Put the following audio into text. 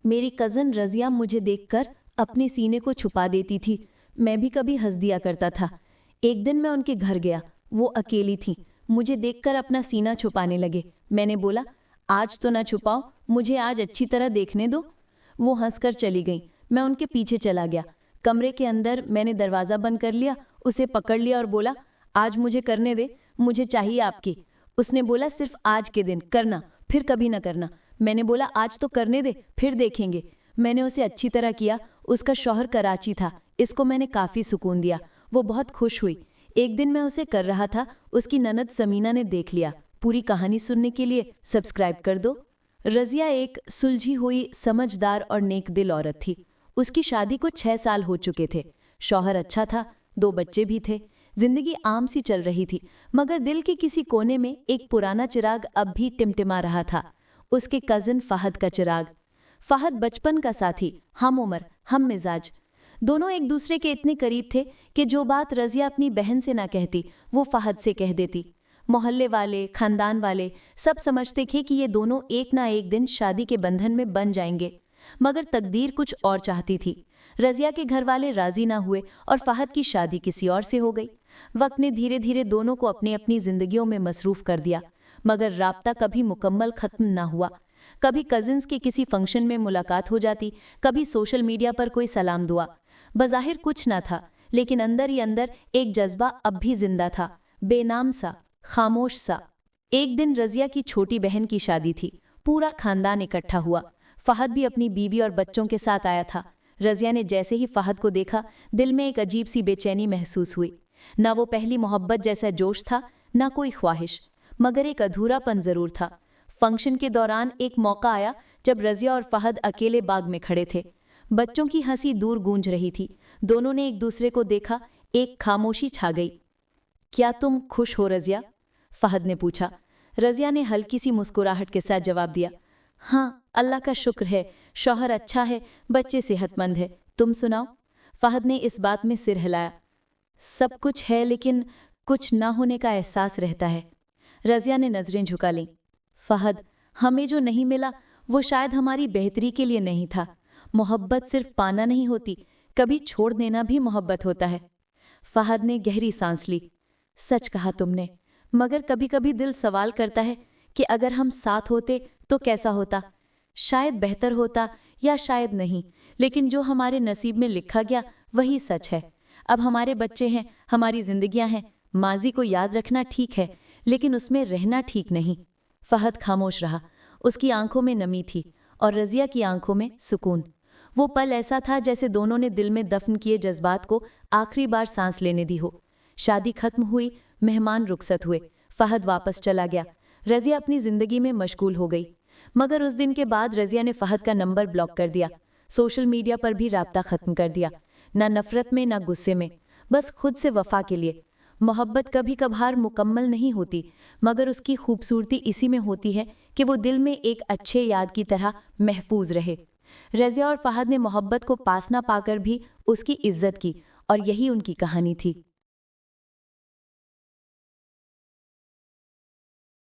मेरी कज़न रज़िया मुझे देखकर अपने सीने को छुपा देती थी। मैं भी कभी हंस दिया करता था। एक दिन मैं उनके घर गया। वो अकेली थीं। मुझे देखकर अपना सीना छुपाने लगे। मैंने बोला, आज तो ना छुपाओ, मुझे आज अच्छी तरह देखने दो। वो हंसकर चली गईं। मैं उनके पीछे चला गया। कमरे के अंदर मैंने दरवाज़ा बंद कर लिया, उसे पकड़ लिया और बोला, आज मुझे करने दे, मुझे चाहिए आपकी। उसने बोला, सिर्फ आज के दिन करना, फिर कभी ना करना। मैंने बोला, आज तो करने दे, फिर देखेंगे। मैंने उसे अच्छी तरह किया। उसका शौहर कराची था। इसको मैंने काफ़ी सुकून दिया। वो बहुत खुश हुई। एक दिन मैं उसे कर रहा था, उसकी ननद समीना ने देख लिया। पूरी कहानी सुनने के लिए सब्सक्राइब कर दो। रज़िया एक सुलझी हुई, समझदार और नेक दिल औरत थी। उसकी शादी को 6 साल हो चुके थे। शौहर अच्छा था, 2 बच्चे भी थे। जिंदगी आम सी चल रही थी, मगर दिल के किसी कोने में एक पुराना चिराग अब भी टिमटिमा रहा था। उसके कज़न फहद का चिराग। फहद बचपन का साथी, हम उम्र, हम मिजाज। दोनों एक दूसरे के इतने करीब थे कि जो बात रज़िया अपनी बहन से ना कहती, वो फहद से कह देती। मोहल्ले वाले, खानदान वाले सब समझते थे कि ये दोनों एक ना एक दिन शादी के बंधन में बन जाएंगे। मगर तकदीर कुछ और चाहती थी। रज़िया के घर वाले राजी ना हुए और फहद की शादी किसी और से हो गई। वक्त ने धीरे धीरे दोनों को अपनी अपनी जिंदगियों में मसरूफ कर दिया, मगर राब्ता कभी मुकम्मल खत्म ना हुआ। कभी कजिन्स के किसी फंक्शन में मुलाकात हो जाती, कभी सोशल मीडिया पर कोई सलाम दुआ। बज़ाहिर कुछ ना था, लेकिन अंदर ही अंदर एक जज्बा अब भी जिंदा था, बेनाम सा, खामोश सा। एक दिन रज़िया की छोटी बहन की शादी थी। पूरा खानदान इकट्ठा हुआ। फहद भी अपनी बीवी और बच्चों के साथ आया था। रज़िया ने जैसे ही फहद को देखा, दिल में एक अजीब सी बेचैनी महसूस हुई। ना वो पहली मोहब्बत जैसा जोश था, ना कोई ख्वाहिश, मगर एक अधूरापन ज़रूर था। फंक्शन के दौरान एक मौका आया जब रज़िया और फहद अकेले बाग में खड़े थे। बच्चों की हंसी दूर गूंज रही थी। दोनों ने एक दूसरे को देखा। एक खामोशी छा गई। क्या तुम खुश हो रज़िया? फहद ने पूछा। रज़िया ने हल्की सी मुस्कुराहट के साथ जवाब दिया, हाँ, अल्लाह का शुक्र है, शौहर अच्छा है, बच्चे सेहतमंद है। तुम सुनाओ? फहद ने इस बात में सिर हिलाया। सब कुछ है, लेकिन कुछ ना होने का एहसास रहता है। रज़िया ने नज़रें झुका लीं। फहद, हमें जो नहीं मिला वो शायद हमारी बेहतरी के लिए नहीं था। मोहब्बत सिर्फ पाना नहीं होती, कभी छोड़ देना भी मोहब्बत होता है। फहद ने गहरी सांस ली। सच कहा तुमने, मगर कभी कभी दिल सवाल करता है कि अगर हम साथ होते तो कैसा होता। शायद बेहतर होता या शायद नहीं, लेकिन जो हमारे नसीब में लिखा गया वही सच है। अब हमारे बच्चे हैं, हमारी जिंदगियां हैं। माजी को याद रखना ठीक है, लेकिन उसमें रहना ठीक नहीं। फहद खामोश रहा। उसकी आंखों में नमी थी और रज़िया की आंखों में सुकून। वो पल ऐसा था जैसे दोनों ने दिल में दफन किए जज्बात को आखिरी बार सांस लेने दी हो। शादी खत्म हुई, मेहमान रुखसत हुए, फहद वापस चला गया। रज़िया अपनी जिंदगी में मशगूल हो गई। मगर उस दिन के बाद रज़िया ने फहद का नंबर ब्लॉक कर दिया। सोशल मीडिया पर भी राब्ता ख़त्म कर दिया। ना नफ़रत में, ना गुस्से में, बस खुद से वफ़ा के लिए। मोहब्बत कभी कभार मुकम्मल नहीं होती, मगर उसकी खूबसूरती इसी में होती है कि वो दिल में एक अच्छे याद की तरह महफूज रहे। रज़िया और फहद ने मोहब्बत को पास ना पाकर भी उसकी इज्जत की, और यही उनकी कहानी थी।